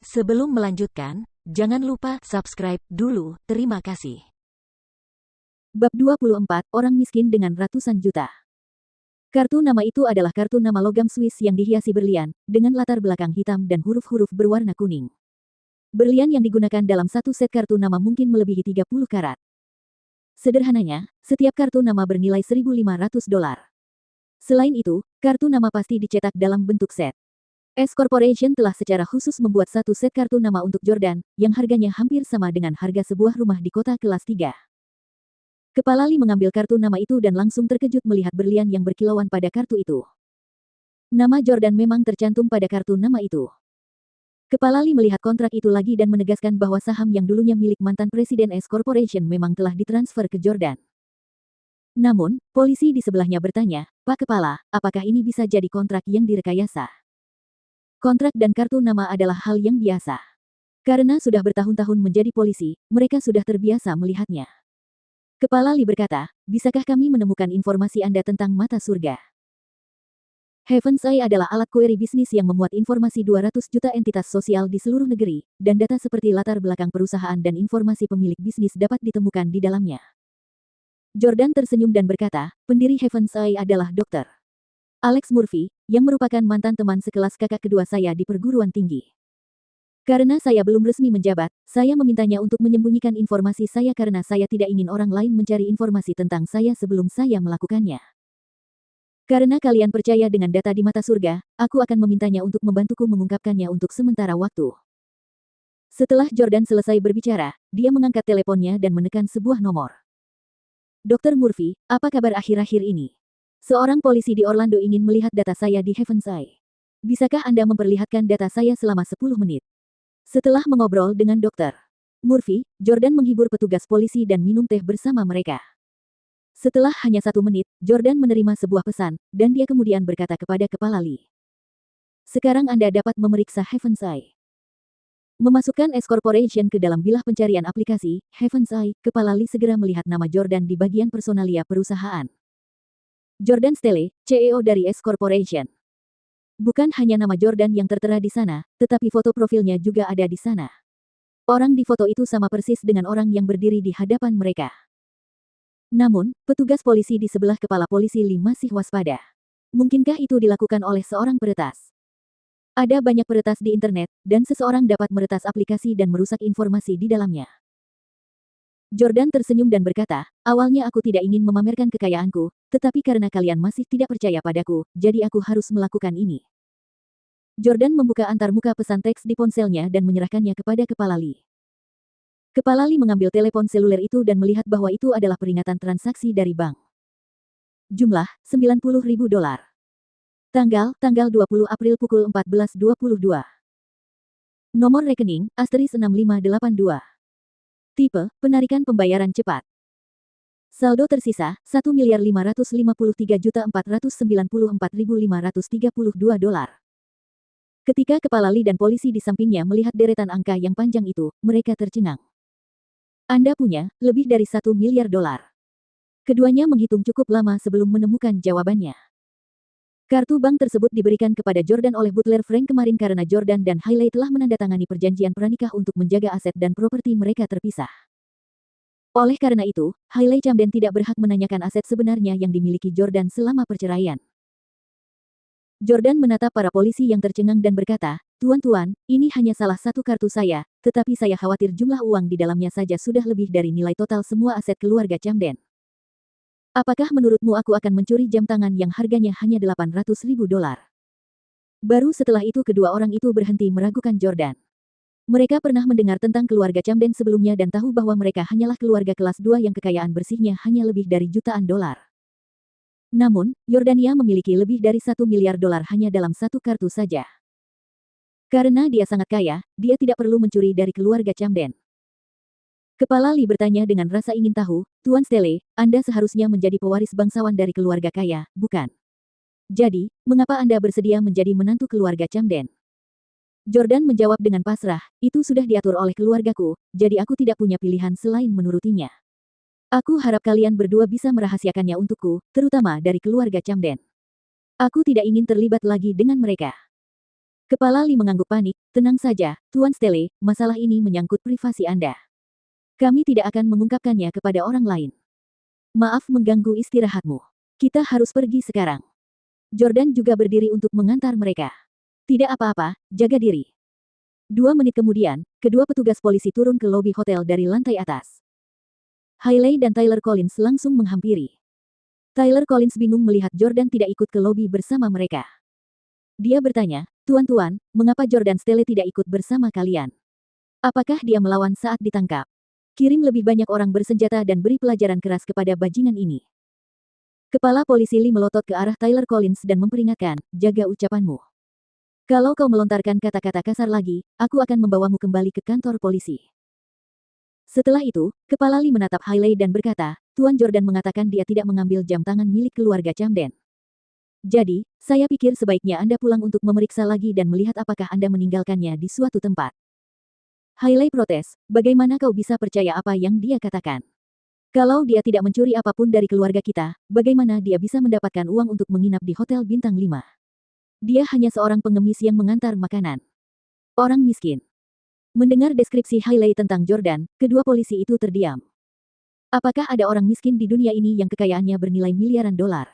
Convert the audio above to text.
Sebelum melanjutkan, jangan lupa subscribe dulu. Terima kasih. Bab 24, Orang Miskin dengan Ratusan Juta. Kartu nama itu adalah kartu nama logam Swiss yang dihiasi berlian, dengan latar belakang hitam dan huruf-huruf berwarna kuning. Berlian yang digunakan dalam satu set kartu nama mungkin melebihi 30 karat. Sederhananya, setiap kartu nama bernilai $1.500. Selain itu, kartu nama pasti dicetak dalam bentuk set. S Corporation telah secara khusus membuat satu set kartu nama untuk Jordan, yang harganya hampir sama dengan harga sebuah rumah di kota kelas 3. Kepala Lee mengambil kartu nama itu dan langsung terkejut melihat berlian yang berkilauan pada kartu itu. Nama Jordan memang tercantum pada kartu nama itu. Kepala Lee melihat kontrak itu lagi dan menegaskan bahwa saham yang dulunya milik mantan Presiden S Corporation memang telah ditransfer ke Jordan. Namun, polisi di sebelahnya bertanya, "Pak Kepala, apakah ini bisa jadi kontrak yang direkayasa?" Kontrak dan kartu nama adalah hal yang biasa. Karena sudah bertahun-tahun menjadi polisi, mereka sudah terbiasa melihatnya. Kepala Lee berkata, "Bisakah kami menemukan informasi Anda tentang mata surga?" Heaven's Eye adalah alat query bisnis yang memuat informasi 200 juta entitas sosial di seluruh negeri, dan data seperti latar belakang perusahaan dan informasi pemilik bisnis dapat ditemukan di dalamnya. Jordan tersenyum dan berkata, "Pendiri Heaven's Eye adalah Dr. Alex Murphy, yang merupakan mantan teman sekelas kakak kedua saya di perguruan tinggi. Karena saya belum resmi menjabat, saya memintanya untuk menyembunyikan informasi saya karena saya tidak ingin orang lain mencari informasi tentang saya sebelum saya melakukannya. Karena kalian percaya dengan data di mata surga, aku akan memintanya untuk membantuku mengungkapkannya untuk sementara waktu." Setelah Jordan selesai berbicara, dia mengangkat teleponnya dan menekan sebuah nomor. "Dr. Murphy, apa kabar akhir-akhir ini? Seorang polisi di Orlando ingin melihat data saya di Heaven's Eye. Bisakah Anda memperlihatkan data saya selama 10 menit?" Setelah mengobrol dengan Dr. Murphy, Jordan menghibur petugas polisi dan minum teh bersama mereka. Setelah hanya 1 menit, Jordan menerima sebuah pesan, dan dia kemudian berkata kepada Kepala Lee, "Sekarang Anda dapat memeriksa Heaven's Eye." Memasukkan S Corporation ke dalam bilah pencarian aplikasi, Heaven's Eye, Kepala Lee segera melihat nama Jordan di bagian personalia perusahaan. Jordan Stelle, CEO dari S Corporation. Bukan hanya nama Jordan yang tertera di sana, tetapi foto profilnya juga ada di sana. Orang di foto itu sama persis dengan orang yang berdiri di hadapan mereka. Namun, petugas polisi di sebelah kepala polisi Lee masih waspada. Mungkinkah itu dilakukan oleh seorang peretas? Ada banyak peretas di internet, dan seseorang dapat meretas aplikasi dan merusak informasi di dalamnya. Jordan tersenyum dan berkata, "Awalnya aku tidak ingin memamerkan kekayaanku, tetapi karena kalian masih tidak percaya padaku, jadi aku harus melakukan ini." Jordan membuka antarmuka pesan teks di ponselnya dan menyerahkannya kepada Kepala Lee. Kepala Lee mengambil telepon seluler itu dan melihat bahwa itu adalah peringatan transaksi dari bank. Jumlah, $90.000. Tanggal 20 April pukul 14.22. Nomor rekening, *6582. Tipe, penarikan pembayaran cepat. Saldo tersisa, $1.553.494.532. Ketika Kepala Lee dan polisi di sampingnya melihat deretan angka yang panjang itu, mereka tercengang. "Anda punya lebih dari $1 miliar." Keduanya menghitung cukup lama sebelum menemukan jawabannya. Kartu bank tersebut diberikan kepada Jordan oleh butler Frank kemarin karena Jordan dan Hailey telah menandatangani perjanjian pranikah untuk menjaga aset dan properti mereka terpisah. Oleh karena itu, Hailey Camden tidak berhak menanyakan aset sebenarnya yang dimiliki Jordan selama perceraian. Jordan menatap para polisi yang tercengang dan berkata, "Tuan-tuan, ini hanya salah satu kartu saya, tetapi saya khawatir jumlah uang di dalamnya saja sudah lebih dari nilai total semua aset keluarga Camden. Apakah menurutmu aku akan mencuri jam tangan yang harganya hanya $800.000?" Baru setelah itu kedua orang itu berhenti meragukan Jordan. Mereka pernah mendengar tentang keluarga Camden sebelumnya dan tahu bahwa mereka hanyalah keluarga kelas 2 yang kekayaan bersihnya hanya lebih dari jutaan dolar. Namun, Yordania memiliki lebih dari $1 miliar hanya dalam satu kartu saja. Karena dia sangat kaya, dia tidak perlu mencuri dari keluarga Camden. Kepala Lee bertanya dengan rasa ingin tahu, "Tuan Stelle, Anda seharusnya menjadi pewaris bangsawan dari keluarga kaya, bukan? Jadi, mengapa Anda bersedia menjadi menantu keluarga Camden?" Jordan menjawab dengan pasrah, "Itu sudah diatur oleh keluargaku, jadi aku tidak punya pilihan selain menurutinya. Aku harap kalian berdua bisa merahasiakannya untukku, terutama dari keluarga Camden. Aku tidak ingin terlibat lagi dengan mereka." Kepala Lee mengangguk panik, tenang saja, Tuan Stele, masalah ini menyangkut privasi Anda. Kami tidak akan mengungkapkannya kepada orang lain. Maaf mengganggu istirahatmu. Kita harus pergi sekarang. Jordan juga berdiri untuk mengantar mereka. Tidak apa-apa, jaga diri. 2 menit kemudian, kedua petugas polisi turun ke lobi hotel dari lantai atas. Hailey dan Tyler Collins langsung menghampiri. Tyler Collins bingung melihat Jordan tidak ikut ke lobi bersama mereka. Dia bertanya, "Tuan-tuan, mengapa Jordan Stele tidak ikut bersama kalian? Apakah dia melawan saat ditangkap? Kirim lebih banyak orang bersenjata dan beri pelajaran keras kepada bajingan ini." Kepala polisi Lee melotot ke arah Tyler Collins dan memperingatkan, "Jaga ucapanmu. Kalau kau melontarkan kata-kata kasar lagi, aku akan membawamu kembali ke kantor polisi." Setelah itu, Kepala Lee menatap Hailey dan berkata, "Tuan Jordan mengatakan dia tidak mengambil jam tangan milik keluarga Camden. Jadi, saya pikir sebaiknya Anda pulang untuk memeriksa lagi dan melihat apakah Anda meninggalkannya di suatu tempat." Hailey protes, "Bagaimana kau bisa percaya apa yang dia katakan? Kalau dia tidak mencuri apapun dari keluarga kita, bagaimana dia bisa mendapatkan uang untuk menginap di hotel bintang 5? Dia hanya seorang pengemis yang mengantar makanan. Orang miskin." Mendengar deskripsi Hailey tentang Jordan, kedua polisi itu terdiam. Apakah ada orang miskin di dunia ini yang kekayaannya bernilai miliaran dolar?